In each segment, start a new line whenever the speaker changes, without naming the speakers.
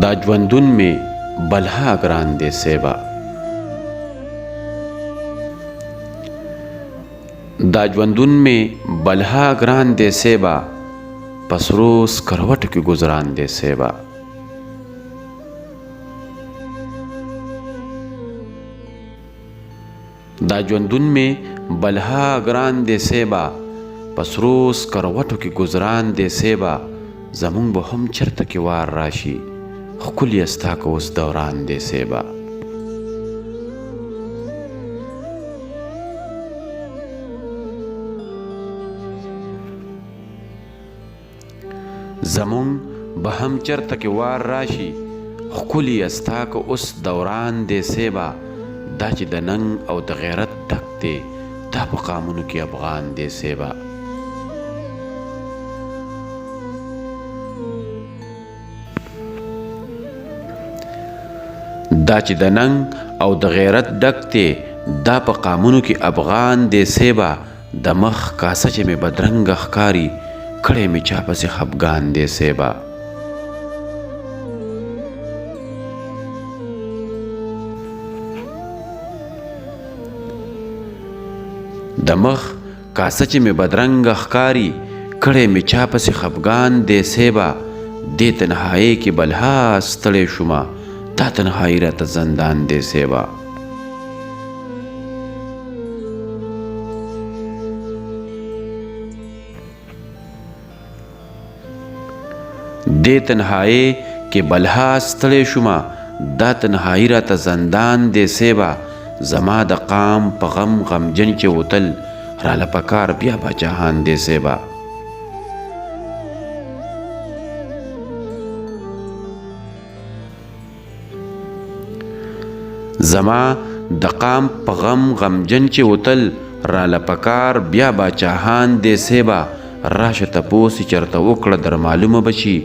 دا ژوندون می بلها ګران دی سیبا، دا ژوندون می بلها ګران دی سیبا، پسرو سکروټو کې گزران دی سیبا. دا ژوندون می بلها ګران دی سیبا، پسرو سکروټو کې گزران دی سیبا. زمون به هم چرته کې وار راشي، ښکلی ستا که اوس دوران دی سیبا. زمون به هم چرته کې وار راشي، ښکلی ستا که اوس دوران دی سیبا. دا چې د ننګ او د غیرت ډک دی، دا په قامونو کې افغان دی سیبا. دا چې د ننګ او د غیرت ډک دی، دا په قامونو کې افغان دی سیبا. د مخ کاسه چې مې بدرنګه ښکاري، کړی مې چا پسې خفګان دی سیبا. د مخ کاسه چې مې بدرنګه ښکاري، کړی مې چا پسې خفګان دی سیبا. دې تنهایۍ کې بلها ستړی شومه، دا تنهایی راته زندان دی سیبا. دې تنهایی کې بلها ستړی شومه، دا تنهایی راته زندان دی سیبا. زما د قام په غم غمجن چې وتل، راله پکار بیا به جهان دی سیبا. زما د قام په غم غمجن چې وتل، راله پکار بیا باچاهان دی سیبا. راشه تپوس چرته وکړه در معلومه بشي،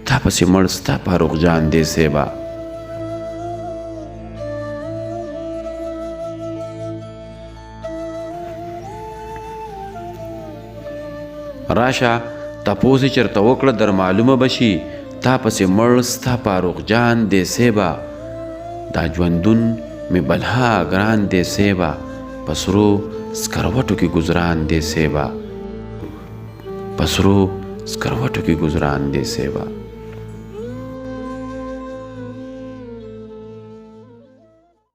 تا پسې مړ ستا فاروق جان دی سیبا. راشه تپوس چرته وکړه در معلومه بشي، تا پسې مړ ستا فاروق جان دی سیبا. دا ژوندون می بلها ګران دی سیبا، پسرو سکروټو کې گزران دی سیبا. پسرو سکروټو کې گزران دی سیبا.